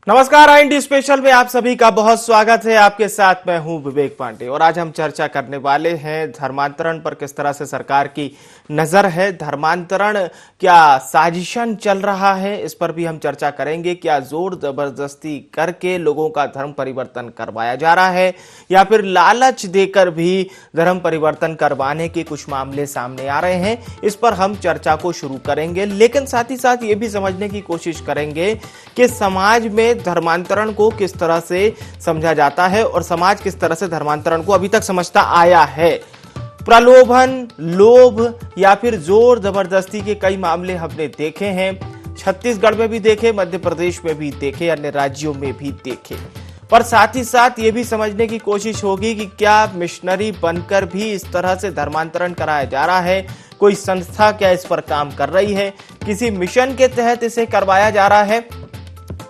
नमस्कार, IND special में आप सभी का बहुत स्वागत है। आपके साथ मैं हूं विवेक पांडे और आज हम चर्चा करने वाले हैं धर्मांतरण पर। किस तरह से सरकार की नजर है, धर्मांतरण क्या साजिशन चल रहा है, इस पर भी हम चर्चा करेंगे। क्या जोर जबरदस्ती करके लोगों का धर्म परिवर्तन करवाया जा रहा है या फिर लालच देकर भी धर्म परिवर्तन करवाने के कुछ मामले सामने आ रहे हैं, इस पर हम चर्चा को शुरू करेंगे। लेकिन साथ ही साथ ये भी समझने की कोशिश करेंगे कि समाज में धर्मांतरण को किस तरह से समझा जाता है और समाज किस तरह से धर्मांतरण को अभी तक समझता आया है। प्रलोभन, लोभ या फिर जोर जबरदस्ती के कई मामले हमने देखे हैं। छत्तीसगढ़ में भी देखे, मध्य प्रदेश में भी देखे, अन्य राज्यों में भी देखे। पर साथ ही साथ ये भी समझने की कोशिश होगी कि क्या मिशनरी बनकर भी इस तरह से धर्मांतरण कराया जा रहा है, कोई संस्था क्या इस पर काम कर रही है, किसी मिशन के तहत इसे करवाया जा रहा है।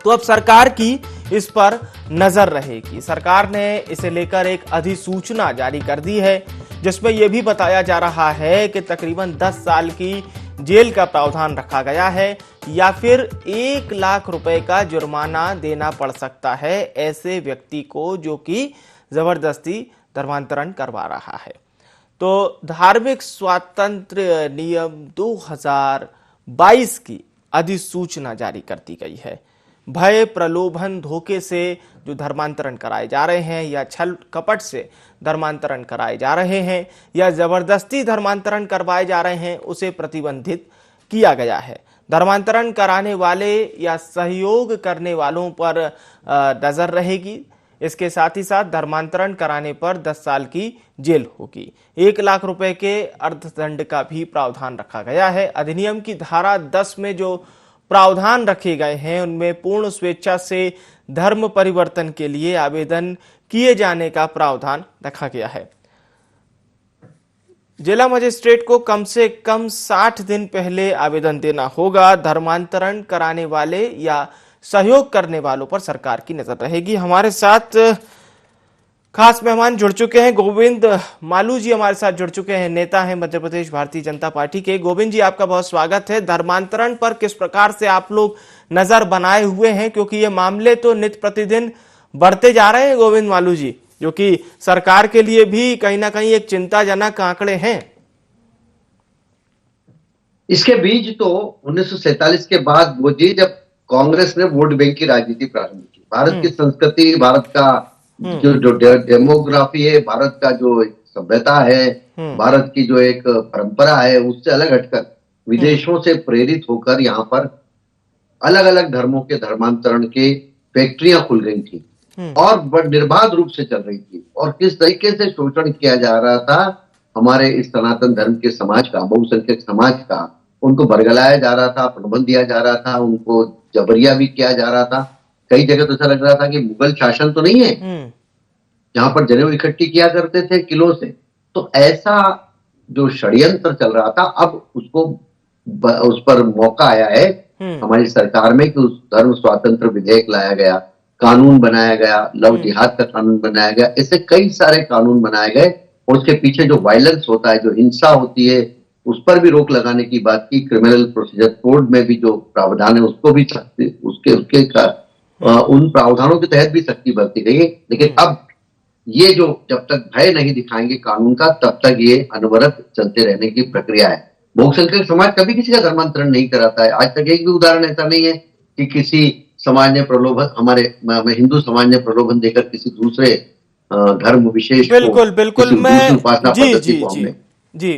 तो अब सरकार की इस पर नजर रहेगी। सरकार ने इसे लेकर एक अधिसूचना जारी कर दी है जिसमें यह भी बताया जा रहा है कि तकरीबन 10 साल की जेल का प्रावधान रखा गया है या फिर 1 लाख रुपए का जुर्माना देना पड़ सकता है ऐसे व्यक्ति को जो कि जबरदस्ती धर्मांतरण करवा रहा है। तो धार्मिक स्वातंत्र्य नियम 2022 की अधिसूचना जारी कर दी गई है। भय, प्रलोभन, धोखे से जो धर्मांतरण कराए जा रहे हैं या छल कपट से धर्मांतरण कराए जा रहे हैं या जबरदस्ती धर्मांतरण करवाए जा रहे हैं, उसे प्रतिबंधित किया गया है। धर्मांतरण कराने वाले या सहयोग करने वालों पर नजर रहेगी। इसके साथ ही साथ धर्मांतरण कराने पर 10 साल की जेल होगी। 1 लाख रुपए के अर्थदंड का भी प्रावधान रखा गया है। अधिनियम की धारा 10 में जो प्रावधान रखे गए हैं उनमें पूर्ण स्वेच्छा से धर्म परिवर्तन के लिए आवेदन किए जाने का प्रावधान रखा गया है। जिला मजिस्ट्रेट को कम से कम 60 दिन पहले आवेदन देना होगा। धर्मांतरण कराने वाले या सहयोग करने वालों पर सरकार की नजर रहेगी। हमारे साथ खास मेहमान जुड़ चुके हैं। गोविंद मालू जी हमारे साथ जुड़ चुके हैं, नेता हैं मध्य प्रदेश भारतीय जनता पार्टी के। गोविंद जी, आपका बहुत स्वागत है। धर्मांतरण पर किस प्रकार से आप लोग नजर बनाए हुए हैं, क्योंकि ये मामले तो नित्य प्रतिदिन बढ़ते जा रहे हैं गोविंद मालू जी, जो कि सरकार के लिए भी कहीं ना कहीं एक चिंताजनक आंकड़े हैं। इसके बीच तो 1947 के बाद मोदी, जब कांग्रेस ने वोट बैंक की राजनीति प्रारंभ की, भारत की संस्कृति, भारत का जो डेमोग्राफी है, भारत का जो सभ्यता है, भारत की जो एक परंपरा है, उससे अलग हटकर विदेशों से प्रेरित होकर यहाँ पर अलग अलग धर्मों के धर्मांतरण के फैक्ट्रियां खुल गई थी और निर्बाध रूप से चल रही थी। और किस तरीके से शोषण किया जा रहा था हमारे इस सनातन धर्म के समाज का, बहुसंख्यक समाज का, उनको बरगलाया जा रहा था, प्रबंध दिया जा रहा था, उनको जबरिया भी किया जा रहा था। कई जगह तो ऐसा लग रहा था कि मुगल शासन तो नहीं है, जहां पर जनेऊ इकट्ठी किया करते थे किलों से। तो ऐसा जो षड्यंत्र चल रहा था, अब उसको उस पर मौका आया है हमारी सरकार में कि उस धर्म स्वातंत्र विधेयक लाया गया, कानून बनाया गया, लव जिहाद का कानून बनाया गया, ऐसे कई सारे कानून बनाए गए। और उसके पीछे जो वायलेंस होता है, जो हिंसा होती है, उस पर भी रोक लगाने की बात की। क्रिमिनल प्रोसीजर कोड में भी जो प्रावधान है उसको भी उन प्रावधानों के तहत भी सख्ती बरती गई है। लेकिन अब ये जो जब तक भय नहीं दिखाएंगे कानून का, तब तक ये अनवरत चलते रहने की प्रक्रिया है। बहुसंख्यक समाज कभी किसी का धर्मांतरण नहीं कराता है। आज तक एक भी उदाहरण ऐसा नहीं है कि किसी समाज ने प्रलोभन, हमारे हिंदू समाज ने प्रलोभन देकर किसी दूसरे धर्म विशेष बिल्कुल बिल्कुल मैं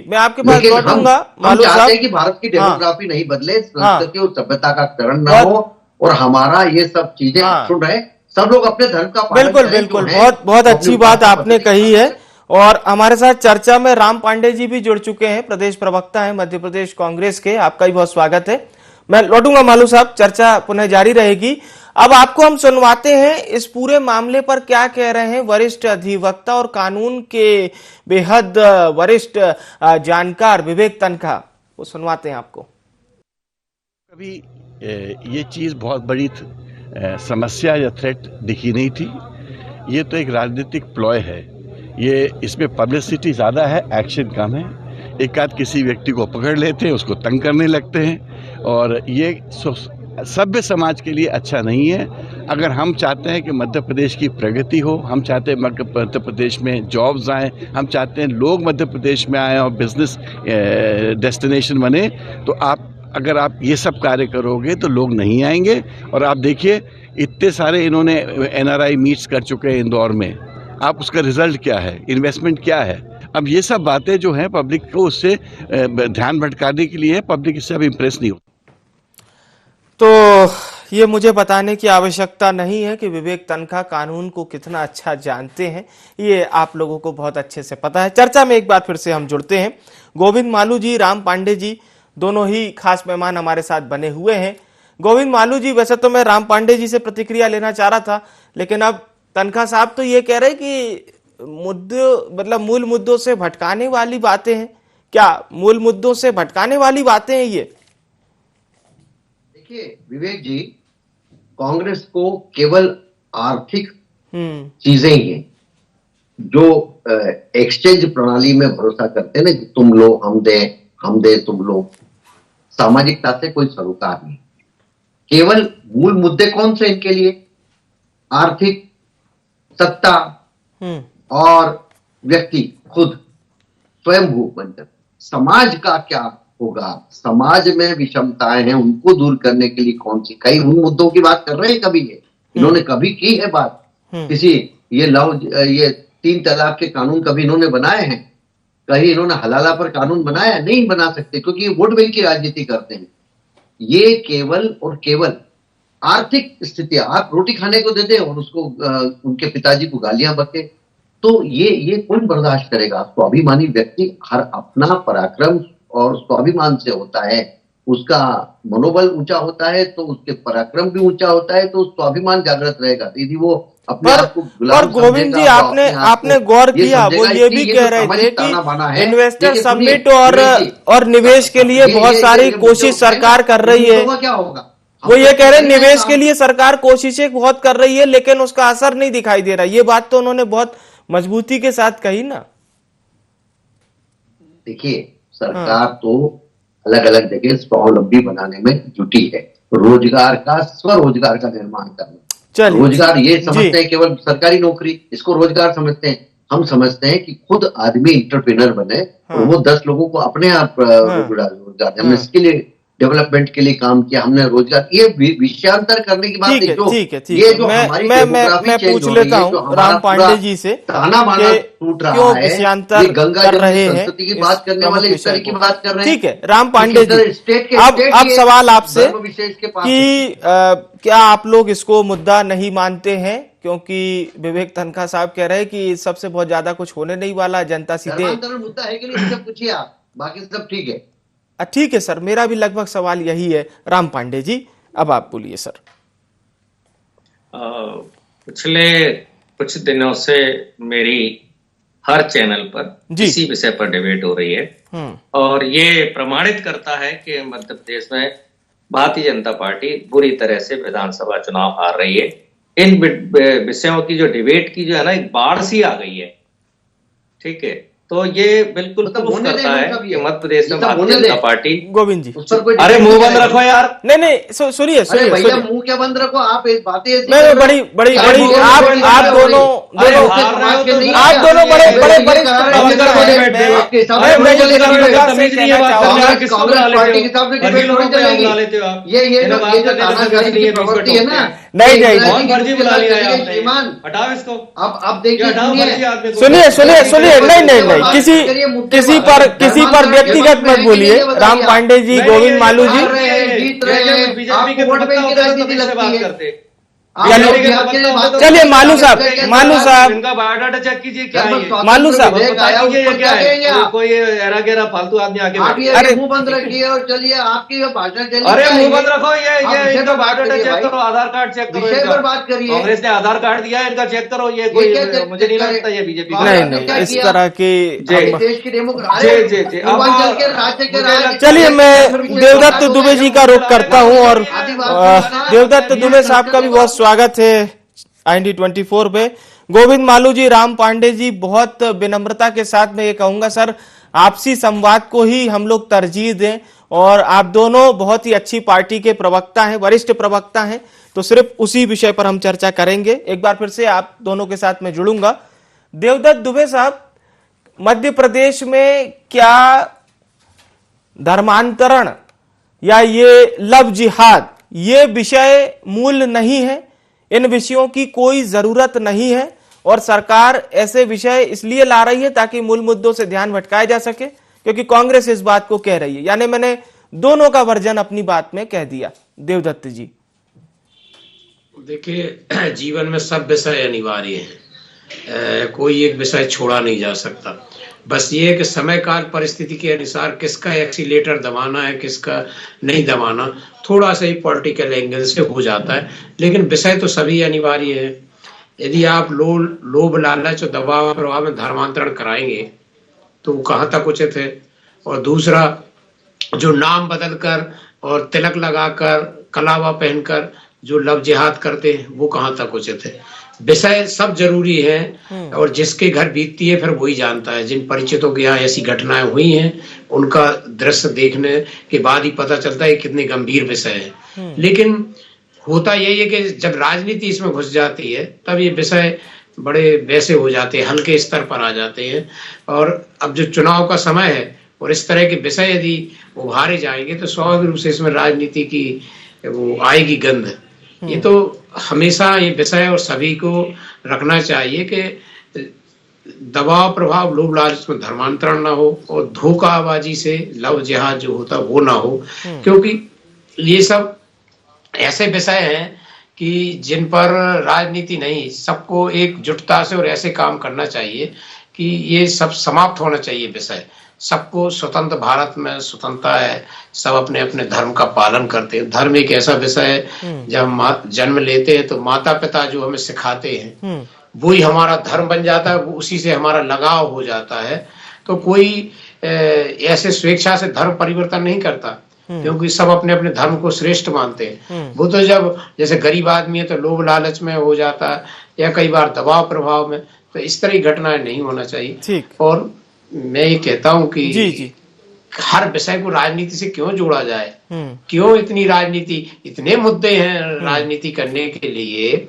मैं आपके पास लौटूंगा। हम चाहते हैं कि भारत की डेमोग्राफी नहीं बदले, संस्कृति और सभ्यता का करण न हो और हमारा ये सब चीजें सुन रहे, सब लोग अपने धर्म का बिल्कुल बिल्कुल बहुत अच्छी बात आपने कही है। और हमारे साथ चर्चा में राम पांडे जी भी जुड़ चुके हैं, प्रदेश प्रवक्ता हैं मध्य प्रदेश कांग्रेस के। आपका भी बहुत स्वागत है। मैं लौटूंगा मालू साहब, चर्चा पुनः जारी रहेगी। अब आपको हम सुनवाते हैं इस पूरे मामले पर क्या कह रहे हैं वरिष्ठ अधिवक्ता और कानून के बेहद वरिष्ठ जानकार विवेक तनखा, वो सुनवाते हैं आपको। कभी ये चीज बहुत बड़ी समस्या या थ्रेट दिखी नहीं थी। ये तो एक राजनीतिक प्लॉय है। ये इसमें पब्लिसिटी ज़्यादा है, एक्शन कम है। एक आध किसी व्यक्ति को पकड़ लेते हैं, उसको तंग करने लगते हैं और ये सभ्य समाज के लिए अच्छा नहीं है। अगर हम चाहते हैं कि मध्य प्रदेश की प्रगति हो, हम चाहते हैं मध्य प्रदेश में जॉब्स आएँ, हम चाहते हैं लोग मध्य प्रदेश में आएँ और बिजनेस डेस्टिनेशन बने, तो अगर आप ये सब कार्य करोगे तो लोग नहीं आएंगे। और आप देखिए इतने सारे इन्होंने NRI मीट्स कर चुके हैं इंदौर में, आप उसका रिजल्ट क्या है, इन्वेस्टमेंट क्या है। अब ये सब बातें जो हैं पब्लिक को उससे ध्यान भटकाने के लिए है, पब्लिक इससे अब इम्प्रेस नहीं होती। तो ये मुझे बताने की आवश्यकता नहीं है कि विवेक तनखा कानून को कितना अच्छा जानते हैं, ये आप लोगों को बहुत अच्छे से पता है। चर्चा में एक बार फिर से हम जुड़ते हैं। गोविंद मालू जी, राम पांडे जी दोनों ही खास मेहमान हमारे साथ बने हुए हैं। गोविंद मालू जी, वैसे तो मैं राम पांडे जी से प्रतिक्रिया लेना चाह रहा था, लेकिन अब तनखा साहब तो ये कह रहे कि मूल मुद्दों से भटकाने वाली बातें हैं। क्या मूल मुद्दों से भटकाने वाली बातें हैं ये? देखिए विवेक जी, कांग्रेस को केवल आर्थिक चीजें ही हैं जो एक्सचेंज प्रणाली में भरोसा करते हैं ना, कि तुम लो हम दे तुम लो। सामाजिकता से कोई सरोकार नहीं। केवल मूल मुद्दे कौन से इनके लिए? आर्थिक, सत्ता और व्यक्ति खुद स्वयंभू बनकर। समाज का क्या होगा, समाज में विषमताएं हैं उनको दूर करने के लिए कौन सी कई उन मुद्दों की बात कर रहे हैं? कभी इन्होंने कभी की है बात? किसी ये 3 तलाक के कानून कभी इन्होंने बनाए हैं? कहीं इन्होंने हलाला पर कानून बनाया? नहीं बना सकते, क्योंकि ये वोट बैंक की राजनीति करते हैं। ये केवल और केवल आर्थिक स्थिति, आप रोटी खाने को देते और उसको उनके पिताजी को गालियां बके, तो ये कौन बर्दाश्त करेगा? स्वाभिमानी व्यक्ति हर अपना पराक्रम और स्वाभिमान से होता है, उसका मनोबल ऊंचा होता है तो उसके पराक्रम भी ऊंचा होता है, तो स्वाभिमान जागृत रहेगा। यदि वो अपने आप को गुलाम और गोविंद जी, आपने गौर किया, वो ये भी कह रहे थे कि इन्वेस्टर समिट और निवेश के लिए बहुत सारी कोशिश सरकार कर रही है। क्या होगा? वो ये कह रहे हैं निवेश के लिए सरकार कोशिशें बहुत कर रही है, लेकिन उसका असर नहीं दिखाई दे रहा। ये बात तो उन्होंने बहुत मजबूती के साथ कही ना। देखिए, सरकार तो अलग अलग जगह स्वावलंबी बनाने में जुटी है, रोजगार का, स्वरोजगार का निर्माण करना। रोजगार ये समझते हैं केवल सरकारी नौकरी, इसको रोजगार समझते हैं। हम समझते हैं कि खुद आदमी इंटरप्रेन्योर बने और वो 10 लोगों को अपने आप रोजगार। हमने स्किल डेवलपमेंट के लिए काम किया, हमने रोजगार, ये विषयांतर करने की बात है। ये जो मैं पूछ लेता हूँ राम पांडे जी से, क्यों विषयांतर कर रहे हैं की बात करने वाले इस तरह की बात कर रहे हैं? ठीक है राम पांडे जी, अब सवाल आपसे कि क्या आप लोग इसको मुद्दा नहीं मानते हैं? क्योंकि विवेक तनखा साहब कह रहे हैं कि सबसे बहुत ज्यादा कुछ होने नहीं वाला, जनता सीधे मुद्दा है कि नहीं, इससे पूछिए आप, बाकी सब ठीक है। ठीक है सर, मेरा भी लगभग सवाल यही है। राम पांडे जी, अब आप बोलिए सर। पिछले कुछ दिनों से मेरी हर चैनल पर इसी विषय पर डिबेट हो रही है और ये प्रमाणित करता है कि मध्य प्रदेश में भारतीय जनता पार्टी बुरी तरह से विधानसभा चुनाव हार रही है। इन विषयों की जो डिबेट की जो है ना, एक बाढ़ सी आ गई है। ठीक है, तो ये बिल्कुल प्रूफ करता है कि मध्य प्रदेश में भारतीय जनता पार्टी। गोविंद जी, अरे मुंह बंद रखो यार। नहीं सुनिए भैया, मुंह क्या बंद रखो आप? एक बातें मैं बड़ी आप दोनों बड़े हटाओ इसको। अब देखिए, सुनिए नहीं, किसी पर व्यक्तिगत मत बोलिए। राम पांडे जी, गोविंद मालू जी, बीजेपी के राजनीति लगती है। चलिए मालू साहब इनका बायोडाटा चेक कीजिए, क्या है मालू साहब, क्या है? कोई एरा गेरा फालतू आदमी आगे अरे मुंह बंद रखिए और चलिए आपकी भाषण चलिए। अरे मुंह बंद रखो, ये इनका बायोडाटा चेक करो, आधार कार्ड चेक करो। विषय पर बात करिए। कांग्रेस ने आधार कार्ड दिया है, इनका चेक करो। ये कोई मुझे नहीं लगता ये बीजेपी नहीं इस तरह की देश की डेमोक्रेसी। चलिए मैं देवदत्त दुबे जी का रुख करता हूँ और देवदत्त दुबे साहब का भी बहुत स्वागत है IND24 पे। गोविंद मालू जी, राम पांडे जी, बहुत विनम्रता के साथ मैं ये कहूंगा सर, आपसी संवाद को ही हम लोग तरजीह दें और आप दोनों बहुत ही अच्छी पार्टी के प्रवक्ता हैं, वरिष्ठ प्रवक्ता हैं, तो सिर्फ उसी विषय पर हम चर्चा करेंगे। एक बार फिर से आप दोनों के साथ मैं जुड़ूंगा। देवदत्त दुबे साहब, मध्य प्रदेश में क्या धर्मांतरण या ये लव जिहाद ये विषय मूल नहीं है? इन विषयों की कोई जरूरत नहीं है और सरकार ऐसे विषय इसलिए ला रही है ताकि मूल मुद्दों से ध्यान भटकाया जा सके, क्योंकि कांग्रेस इस बात को कह रही है। यानी मैंने दोनों का वर्जन अपनी बात में कह दिया। देवदत्त जी, देखिए, जीवन में सब विषय अनिवार्य हैं, कोई एक विषय छोड़ा नहीं जा सकता। बस ये है कि समय काल परिस्थिति के अनुसार किसका एक्सीलेटर दबाना है, किसका नहीं दबाना, थोड़ा सा ही पॉलिटिकल एंगल से हो जाता है, लेकिन विषय तो सभी अनिवार्य है। यदि आप लोभ लालच और दबाव प्रभाव में धर्मांतरण कराएंगे तो कहाँ तक उचित है। और दूसरा, जो नाम बदलकर और तिलक लगाकर कलावा पहनकर जो लव जिहाद करते हैं वो कहाँ तक उचित है। विषय सब जरूरी है और जिसके घर बीतती है फिर वही जानता है। जिन परिचितों के यहाँ ऐसी घटनाएं हुई हैं उनका दृश्य देखने के बाद ही पता चलता है कितने गंभीर विषय है। लेकिन होता यही है कि जब राजनीति इसमें घुस जाती है तब ये विषय बड़े वैसे हो जाते हैं, हल्के स्तर पर आ जाते हैं। और अब जो चुनाव का समय है और इस तरह के विषय यदि उभारे जाएंगे तो स्वाभाविक रूप से इसमें राजनीति की वो आएगी गंध। ये तो हमेशा ये विषय और सभी को रखना चाहिए कि दबाव प्रभाव लोभ लालच में धर्मांतरण ना हो और धोखाबाजी से लव जिहाद जो होता वो ना हो, क्योंकि ये सब ऐसे विषय हैं कि जिन पर राजनीति नहीं, सबको एकजुटता से और ऐसे काम करना चाहिए कि ये सब समाप्त होना चाहिए विषय। सबको स्वतंत्र भारत में स्वतंत्रता है, सब अपने अपने धर्म का पालन करते हैं। धर्म एक ऐसा विषय है, जब हम जन्म लेते हैं तो माता पिता जो हमें सिखाते हैं वो ही हमारा धर्म बन जाता है, वो उसी से हमारा लगाव हो जाता है। तो कोई ऐसे स्वेच्छा से धर्म परिवर्तन नहीं करता, क्योंकि सब अपने अपने धर्म को श्रेष्ठ मानते हैं। वो तो जब जैसे गरीब आदमी है तो लोभ लालच में हो जाता है या कई बार दबाव प्रभाव में, तो इस तरह की घटनाएं नहीं होना चाहिए। और मैं ये कहता हूँ कि जी। हर विषय को राजनीति से क्यों जोड़ा जाए, क्यों इतनी राजनीति, इतने मुद्दे हैं राजनीति करने के लिए।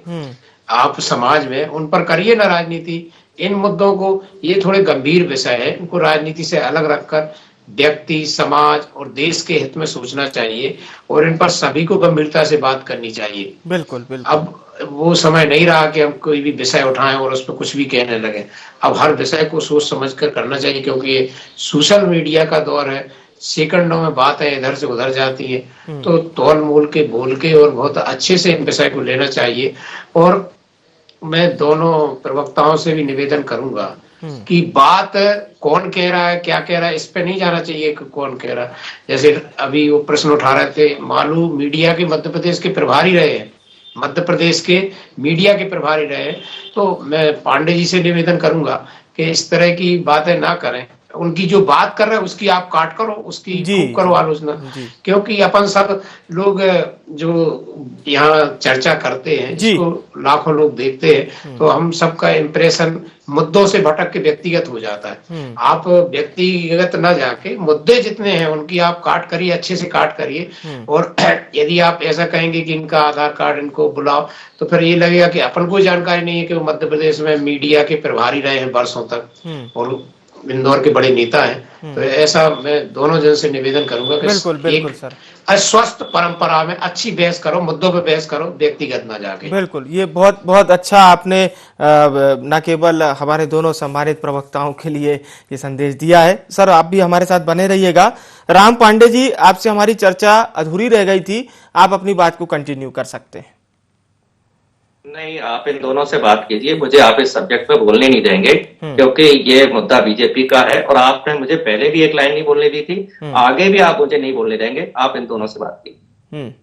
आप समाज में उन पर करिए ना राजनीति। इन मुद्दों को, ये थोड़े गंभीर विषय है, इनको राजनीति से अलग रखकर व्यक्ति, समाज और देश के हित में सोचना चाहिए और इन पर सभी को गंभीरता से बात करनी चाहिए। बिल्कुल बिल्कुल। अब वो समय नहीं रहा कि हम कोई भी विषय उठाएं और उस पर कुछ भी कहने लगे। अब हर विषय को सोच समझ कर करना चाहिए, क्योंकि ये सोशल मीडिया का दौर है, सेकंडों में बात है इधर से उधर जाती है। तो तौल मोल के बोल के और बहुत अच्छे से इन विषय को लेना चाहिए। और मैं दोनों प्रवक्ताओं से भी निवेदन करूंगा कि बात कौन कह रहा है, क्या कह रहा है, इस पे नहीं जाना चाहिए कि कौन कह रहा है। जैसे अभी वो प्रश्न उठा रहे थे, मालू मीडिया के मध्य प्रदेश के प्रभारी रहे हैं, मध्य प्रदेश के मीडिया के प्रभारी रहे, तो मैं पांडे जी से निवेदन करूंगा कि इस तरह की बातें ना करें। उनकी जो बात कर रहे हैं उसकी आप काट करो, उसकी खूब करो आलोचना, क्योंकि अपन सब लोग जो यहाँ चर्चा करते हैं जिसको लाखों लोग देखते हैं, तो हम सबका इम्प्रेशन मुद्दों से भटक के व्यक्तिगत हो जाता है। आप व्यक्तिगत ना जाके मुद्दे जितने हैं उनकी आप काट करिए, अच्छे से काट करिए। और यदि आप ऐसा कहेंगे कि इनका आधार कार्ड इनको बुलाओ, तो फिर ये लगेगा कि अपन को जानकारी नहीं है कि वो मध्य प्रदेश में मीडिया के प्रभारी रहे हैं वर्षों तक और इंदौर के बड़े नेता हैं। तो ऐसा मैं दोनों जन से निवेदन करूंगा कि बिल्कुल सर, अस्वस्थ परंपरा में अच्छी बहस करो, मुद्दों पे बहस करो, व्यक्तिगत ना जाके। बिल्कुल, ये बहुत बहुत अच्छा आपने न केवल हमारे दोनों सम्मानित प्रवक्ताओं के लिए ये संदेश दिया है। सर, आप भी हमारे साथ बने रहिएगा। राम पांडे जी, आपसे हमारी चर्चा अधूरी रह गई थी, आप अपनी बात को कंटिन्यू कर सकते हैं। नहीं, आप इन दोनों से बात कीजिए, मुझे आप इस सब्जेक्ट पे बोलने नहीं देंगे, क्योंकि ये मुद्दा बीजेपी का है और आपने मुझे पहले भी एक लाइन नहीं बोलने दी थी, आगे भी आप मुझे नहीं बोलने देंगे। आप इन दोनों से बात कीजिए।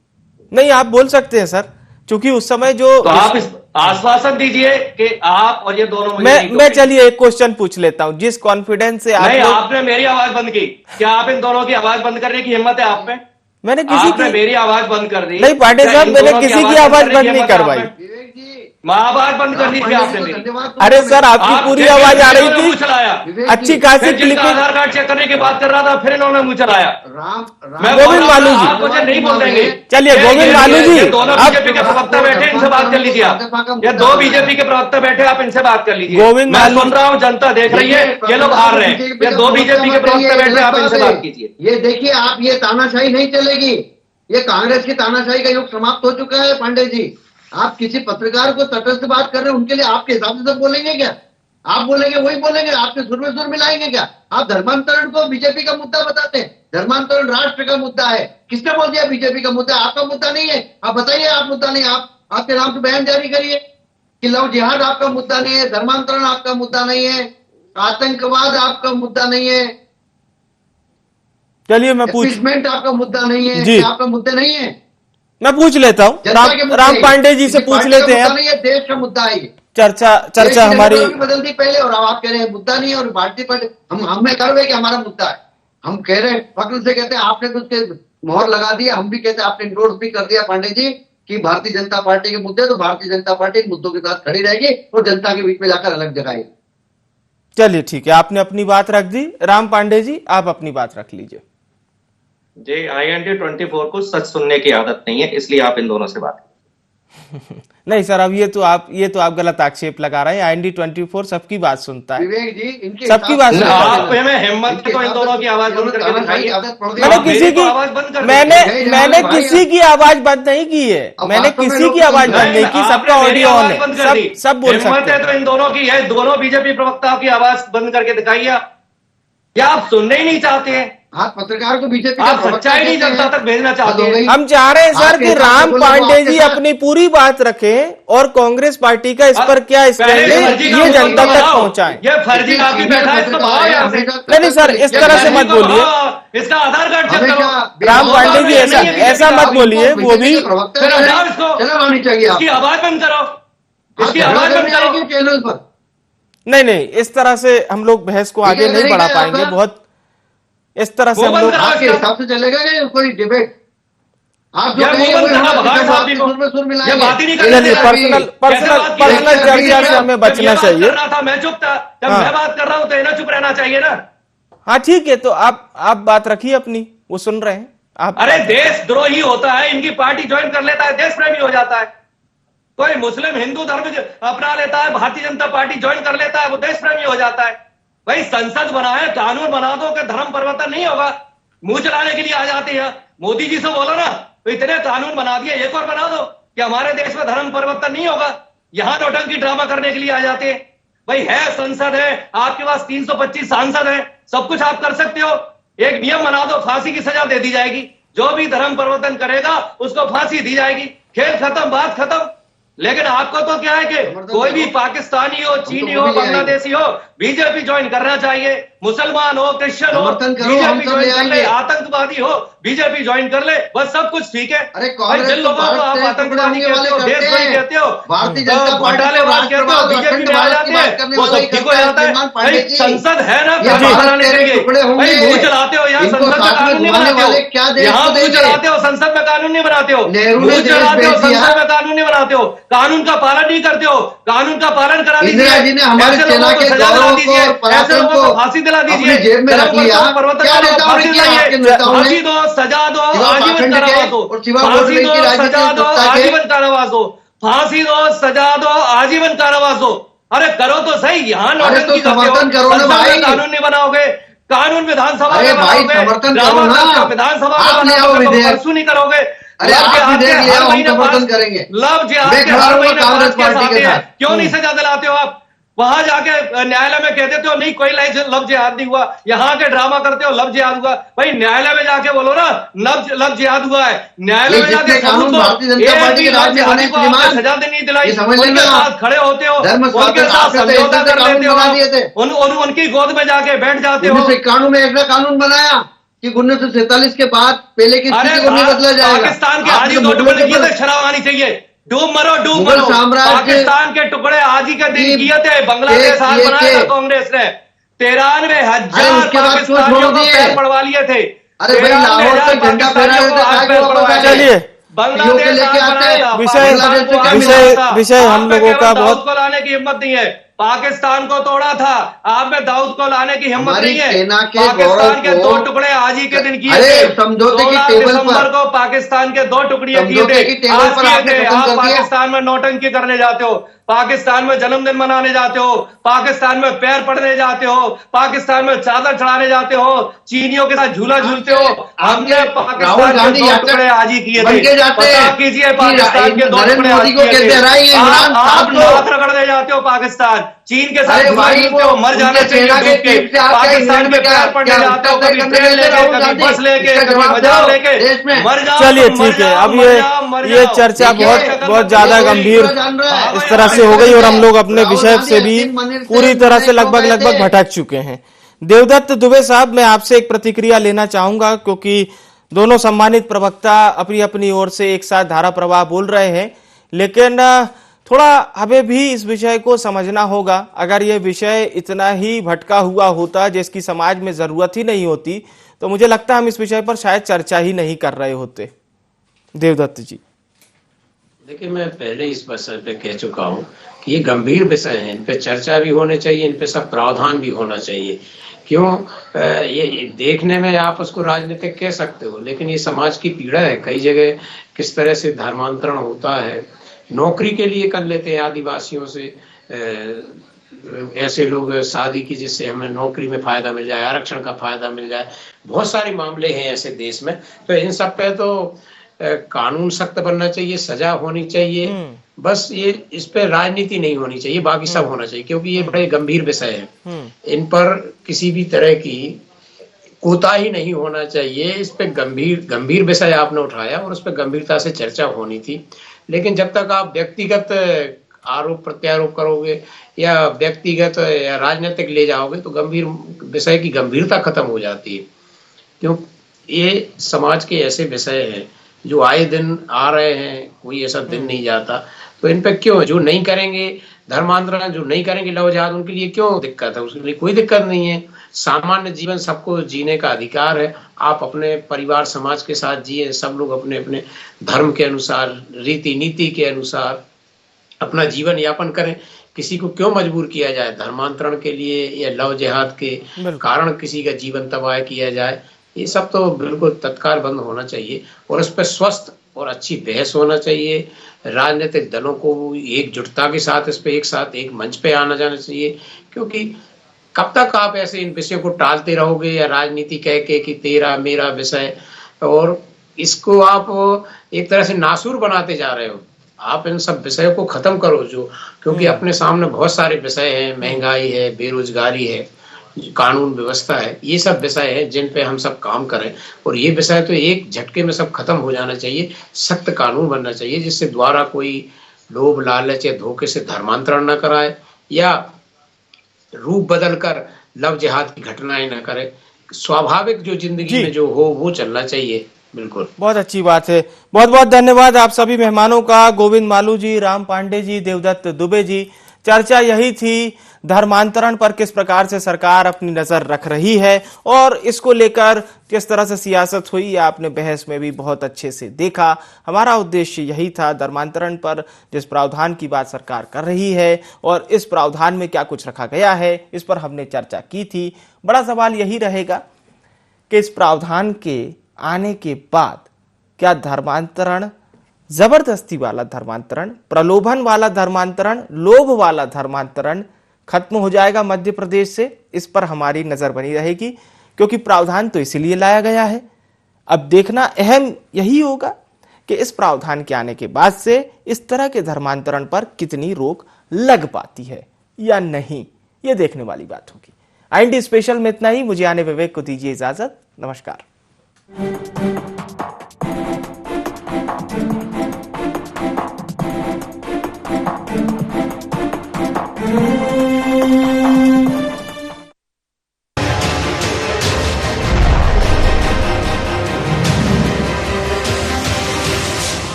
नहीं, आप बोल सकते हैं सर, क्योंकि उस समय जो तो आप इस आश्वासन दीजिए कि आप और ये दोनों मैं चलिए एक क्वेश्चन पूछ लेता हूं, जिस कॉन्फिडेंस से आपने मेरी आवाज बंद की, क्या आप इन दोनों की आवाज बंद करने की हिम्मत है आप में? मैंने किसी की मेरी आवाज बंद कर दी? नहीं पांडे साहब, मैंने किसी की आवाज बंद नहीं करवाई। महाभारत बंद करनी थी आपने मेरी। धन्यवाद। अरे सर, आपकी आप पूरी फिर आवाज आ रही मुंह थी, चलाया। अच्छी खासी मैं जिनका क्लिपिंग। आधार कार्ड चेक करने की बात कर रहा था, फिर इन्होंने मुंह चलाया। मैं बोल गोविंद रहा हूं, मालू जी। आप मुझे नहीं बोल देंगे। चलिए, गोविंद मालू जी, ये दोनों आप- बीजेपी के प्रवक्ता बैठे, इनसे बात कर लीजिए आप। ये 2 बीजेपी के प्रवक्ता बैठे, आप इनसे बात कर लीजिए। गोविंद मैं मालू- सुन रहा हूं, जनता देख रही है, ये लोग हार रहे हैं। ये 2 बीजेपी के प्रवक्ता बैठे, आप इनसे बात कीजिए। ये देखिए, आप ये तानाशाही नहीं चलेगी। ये कांग्रेस की तानाशाही का युग समाप्त हो चुका है पांडे जी। आप किसी पत्रकार को तटस्थ बात कर रहे हैं, उनके लिए आपके हिसाब से सब बोलेंगे क्या? आप बोलेंगे वही बोलेंगे, आपके सुर में सुर मिलाएंगे क्या? आप धर्मांतरण को बीजेपी का मुद्दा बताते हैं। धर्मांतरण राष्ट्र का मुद्दा है। किसने बोल दिया बीजेपी का मुद्दा? आपका मुद्दा नहीं है। आप बताइए, आप मुद्दा नहीं। आप आपके नाम से बयान जारी करिए कि लव जिहाद आपका मुद्दा नहीं है, धर्मांतरण आपका मुद्दा नहीं है, आतंकवाद आपका मुद्दा नहीं है, चलिए मैं पूछ अपीसमेंट आपका मुद्दा नहीं है। जी। क्या आपका मुद्दे नहीं है? मैं पूछ लेता हूँ, जनता के मुद्दे राम हैं। पांडे जी से किसी पूछ पार्टी का लेते मुद्दा हैं। नहीं है, देश का मुद्दा है ये। चर्चा देश की हमारी डेमोग्राफी बदल दी पहले, और अब आप कह रहे हैं मुद्दा नहीं है। और भारतीय पार्टी हमें गर्व है कि हमारा मुद्दा है। हम कह रहे हैं, फक्र से कहते हैं, आपने तो उसके मोहर लगा दिया। हम भी कहते हैं, आपने इंडोर्स भी कर दिया पांडे जी कि भारतीय जनता पार्टी के मुद्दे, तो भारतीय जनता पार्टी मुद्दों के साथ खड़ी रहेगी और जनता के बीच में जाकर अलग जगाएगी। चलिए ठीक है, आपने अपनी बात रख दी। राम पांडे जी, आप अपनी बात रख लीजिए। जी, IND 24 को सच सुनने की आदत नहीं है, इसलिए आप इन दोनों से बात। नहीं सर, अब ये तो आप गलत आक्षेप लगा रहे हैं। IND 24 सबकी बात सुनता है, विवेक जी, इनके सबकी बात सुनता है। आप में हिम्मत तो इन दोनों की आवाज बंद करके दिखाइए। मैंने आप किसी मेरी की तो आवाज बंद कर मैंने दीजिए। मैंने किसी की आवाज बंद नहीं की है। मैंने किसी की आवाज बंद नहीं की। सबका ऑडियो ऑन है, सब बोल हिम्मत सकते है हैं। तो इन दोनों की है। दोनों बीजेपी प्रवक्ताओं की आवाज बंद करके दिखाइए। क्या आप सुनने ही नहीं चाहते हैं? आप पत्रकार को बीजेपी आप सच्चाई नहीं जनता तक भेजना चाहते हैं। हम चाह रहे हैं सर आपके कि हिसाब से राम बोले तो पांडे आपके जी साथ- अपनी पूरी बात रखें और कांग्रेस पार्टी का इस पर क्या स्टैंड पहले है फर्जी का ये मुद्दा जनता तक बनाओ। पहुंचाएं। ये फर्जी काफी बैठा है, इसको भगाओ यहाँ से। नहीं सर, इस तरह से मत बोलिए। इसका आधार कार्ड चेक करो। राम पांडे जी, ऐसा मत बोलिए। वो भी फिर हटाओ इसको। चलो आनी चाहिए। इसकी आवाज बंद करो, इसकी आवाज बंद करो। चैनल पर नहीं, इस तरह से हम लोग बहस को आगे नहीं बढ़ा पाएंगे। बहुत इस तरह से हम लोग आपके हिसाब से चलेगा क्या कोई डिबेट? आप जो यार कहेंगे वो वही करना होगा, भगाओ जब साहब आपके को। सुर में सुर मिलाएंगे। ये बात ही नहीं चलिए, करते थे। पर्सनल चर्चा से हमें बचना चाहिए। कर रहा था, मैं चुप था। जब हाँ। मैं बात कर रहा हूं तो इन्हें चुप रहना चाहिए ना। हाँ ठीक है, तो आप बात रखिए अपनी, वो सुन रहे हैं आप। अरे देशद्रोही होता है, इनकी पार्टी ज्वाइन कर लेता है, देश प्रेमी हो जाता है। कोई मुस्लिम हिंदू धर्म अपना लेता है, भारतीय जनता पार्टी ज्वाइन कर लेता है, वो देश प्रेमी हो जाता है। भाई संसद बनाए, कानून बना दो कि धर्म परिवर्तन नहीं होगा। मुंह चलाने के लिए आ जाते हैं। मोदी जी से बोलो ना, तो इतने कानून बना दिए, एक और बना दो कि हमारे देश में धर्म परिवर्तन नहीं होगा। यहां नौटंकी ड्रामा करने के लिए आ जाते हैं। भाई है, संसद है, आपके पास 325 सांसद हैं, सब कुछ आप कर सकते हो। एक नियम बना दो, फांसी की सजा दे दी जाएगी। जो भी धर्म परिवर्तन करेगा उसको फांसी दी जाएगी। खेल खत्म, बात खत्म। लेकिन आपको तो क्या है कि कोई भी पाकिस्तानी हो, चीनी हो, बांग्लादेशी हो, बीजेपी ज्वाइन करना चाहिए। मुसलमान हो, क्रिश्चियन हो, बीजेपी ज्वाइन कर ले। आतंकवादी हो, बीजेपी ज्वाइन कर ले। बस सब कुछ ठीक है। अरे भाई जिन लोगों को आप आतंकवादी कहते हो, देशद्रोही कहते हो, भारतीय जनता घोटालेबाज कहते हो, बीजेपी में आ जाते हैं, वो सब ठीक हो जाता है। भाई संसद है ना कानून बनाने के लिए। भाई मुंह चलाते हो, यहाँ संसद में कानून नहीं बनाते हो। यहाँ मुंह चलाते हो, संसद में कानून नहीं बनाते हो। मुंह चलाते हो, संसद में कानून नहीं बनाते हो। कानून का पालन नहीं करते हो। कानून का पालन करा दीजिए। इंदिरा जी ने हमारी सेना के गौरव को और पराक्रम को फांसी दिला दीजिए। अपनी जेब में रख लिया। क्या नेताओं ने किया आपके नेताओं ने? फांसी दो, सजा दो, सिवा आजीवन पाखंड के कारावास दो। और सिवा फांसी वोट दो, बैंक की राजनीति सजा दो, सत्ता के। आजीवन कारावास दो। फांसी दो, सजा दो, आजीवन कारावास दो। अरे करो तो सही। यहाँ नौटंकी करते हो, समर्थन करो ना संसद में भाई। कानून नहीं बनाओगे। कानून विधानसभा अरे में भाई, बनाओगे, समर्थन ड्रामा करो ना। करते हो, विधानसभा आप में ले आओ बनाओगे, विधेयक। परसों नहीं करोगे। अरे आप विधेयक ले आओ, हम समर्थन करेंगे। लव जिहाद मैं के खड़ा हर रहूंगा महीने कांग्रेस 5 केस पार्टी के आते हैं। साथ। क्यों नहीं सजा दिलाते हो आप? वहां जाके न्यायालय में कह देते हो नहीं कोई लव जिहाद नहीं हुआ। यहाँ के ड्रामा करते हो लव जिहाद हुआ। भाई न्यायालय में जाके बोलो ना लव जिहाद हुआ है। न्यायालय में जाके कानून भारतीय जनता पार्टी के राज में बने सजा नहीं दिलाई, समझ उनके लेना। साथ खड़े होते हो, धर्म उनके साथ आपने तो समझौता कर कानून लेते हो, बना दिए थे। उनकी गोद में जाके बैठ जाते हो। 1991 में ऐसा कानून बनाया कि 1947 के बाद पहले की स्थिति को नहीं बदला जाएगा। पाकिस्तान के आधी दो टुकड़े किए थे, शराब आनी चाहिए। डूब मरो, डूब मुगल मरो। साम्राज्य पाकिस्तान के टुकड़े आज ही के दिन किए थे। बांग्लादेश आज बनाया था कांग्रेस ने। 93,000 उसके बाद क्यों छोड़ पाकिस्तानियों को दिए? पैर पड़वा लिए थे। अरे भाई, लाहौर से झंडा फहराया था, चलिए लेके आते हैं। विषय हम लोगों का बहुत को लाने की हिम्मत नहीं है, पाकिस्तान को तोड़ा था, आप में दाऊद को लाने की हिम्मत नहीं है। सेना के पाकिस्तान के 2 टुकड़े आज ही के दिन किए थे, समझौते की टेबल दिसंबर को पाकिस्तान के 2 टुकड़े किए थे, आज किए थे। आप पाकिस्तान में नौटंकी करने जाते हो, पाकिस्तान में जन्मदिन मनाने जाते हो, पाकिस्तान में पैर पड़ने जाते हो, पाकिस्तान में चादर चढ़ाने जाते हो, चीनियों के साथ झूला झूलते हो। हमने पाकिस्तान के 2 टुकड़े आज ही किए थे। पता कीजिए पाकिस्तान के 2 टुकड़े आज किए थे। आप हाथ रगड़ने जाते हो पाकिस्तान, चीन के साथ झूला झूलते हो, मर जाना चाहिए। पाकिस्तान के पैर पड़ने जाते हो, कभी ट्रेन लेके, कभी बस लेके, कभी बाजार लेके, मर जाओ। चलिए ठीक है, अब ये चर्चा बहुत ज्यादा गंभीर इस तरह से हो गई और हम लोग अपने विषय से भी पूरी तरह से लगभग भटक चुके हैं। देवदत्त दुबे साहब, मैं आपसे एक प्रतिक्रिया लेना चाहूंगा क्योंकि दोनों सम्मानित प्रवक्ता अपनी अपनी ओर से एक साथ धारा प्रवाह बोल रहे हैं, लेकिन थोड़ा हमें भी इस विषय को समझना होगा। अगर यह विषय इतना ही भटका हुआ होता जिसकी समाज में जरूरत ही नहीं होती तो मुझे लगता है हम इस विषय पर शायद चर्चा ही नहीं कर रहे होते। देवदत्त जी, देखिए, मैं पहले इस विषय पे कह चुका हूँ कि ये गंभीर विषय है, इन पे चर्चा भी होनी चाहिए, इन पे सब प्रावधान भी होना चाहिए। क्यों ये देखने में आप उसको राजनीतिक कह सकते हो, लेकिन ये समाज की पीड़ा है। कई जगह किस तरह से धर्मांतरण होता है, नौकरी के लिए कर लेते हैं आदिवासियों से ऐसे लोग शादी की जिससे हमें नौकरी में फायदा मिल जाए, आरक्षण का फायदा मिल जाए। बहुत सारे मामले हैं ऐसे देश में, तो इन सब पे तो कानून सख्त बनना चाहिए, सजा होनी चाहिए। बस ये इस पे राजनीति नहीं होनी चाहिए, बाकी सब होना चाहिए, क्योंकि ये बड़े गंभीर विषय है। इन पर किसी भी तरह की कोताही नहीं होना चाहिए। इस पे गंभीर विषय आपने उठाया और उस पर गंभीरता से चर्चा होनी थी। लेकिन जब तक आप व्यक्तिगत आरोप प्रत्यारोप करोगे या व्यक्तिगत या राजनीतिक ले जाओगे तो गंभीर विषय की गंभीरता खत्म हो जाती है। क्यों ये समाज के ऐसे विषय हैं जो आए दिन आ रहे हैं, कोई ऐसा दिन नहीं जाता। तो इन पे क्यों जो नहीं करेंगे धर्मांतरण, जो नहीं करेंगे लव जिहाद, उनके लिए क्यों दिक्कत है? उसके लिए कोई दिक्कत नहीं है। सामान्य जीवन सबको जीने का अधिकार है। आप अपने परिवार समाज के साथ जिए, सब लोग अपने अपने धर्म के अनुसार, रीति नीति के अनुसार अपना जीवन यापन करें। किसी को क्यों मजबूर किया जाए धर्मांतरण के लिए या लव जिहाद के कारण किसी का जीवन तबाह किया जाए? ये सब तो बिल्कुल तत्काल बंद होना चाहिए और इस पर स्वस्थ और अच्छी बहस होना चाहिए। राजनीतिक दलों को एकजुटता के साथ इस पे एक मंच पे आना जाना चाहिए, क्योंकि कब तक आप ऐसे इन विषयों को टालते रहोगे या राजनीति कह के कि तेरा मेरा विषय, और इसको आप एक तरह से नासूर बनाते जा रहे हो। आप इन सब विषयों को खत्म करो क्योंकि अपने सामने बहुत सारे विषय हैं, महंगाई है, बेरोजगारी है, कानून व्यवस्था है, ये सब विषय है जिन पे हम सब काम करें। और ये विषय तो एक झटके में सब खत्म हो जाना चाहिए। सख्त कानून बनना चाहिए जिससे द्वारा कोई लोभ लालच या धोखे से धर्मांतरण न कराए या रूप बदल कर लव जिहाद की घटनाएं न करे। स्वाभाविक जो जिंदगी में जो हो वो चलना चाहिए। बिल्कुल, बहुत अच्छी बात है। बहुत बहुत धन्यवाद आप सभी मेहमानों का, गोविंद मालू जी, राम पांडे जी, देवदत्त दुबे जी। चर्चा यही थी, धर्मांतरण पर किस प्रकार से सरकार अपनी नजर रख रही है और इसको लेकर किस तरह से सियासत हुई, आपने बहस में भी बहुत अच्छे से देखा। हमारा उद्देश्य यही था, धर्मांतरण पर जिस प्रावधान की बात सरकार कर रही है और इस प्रावधान में क्या कुछ रखा गया है, इस पर हमने चर्चा की थी। बड़ा सवाल यही रहेगा कि इस प्रावधान के आने के बाद क्या धर्मांतरण, जबरदस्ती वाला धर्मांतरण, प्रलोभन वाला धर्मांतरण, लोभ वाला धर्मांतरण खत्म हो जाएगा मध्य प्रदेश से? इस पर हमारी नजर बनी रहेगी, क्योंकि प्रावधान तो इसीलिए लाया गया है। अब देखना अहम यही होगा कि इस प्रावधान के आने के बाद से इस तरह के धर्मांतरण पर कितनी रोक लग पाती है या नहीं, ये देखने वाली बात होगी। IND स्पेशल में इतना ही। मुझे आने विवेक को दीजिए इजाजत। नमस्कार।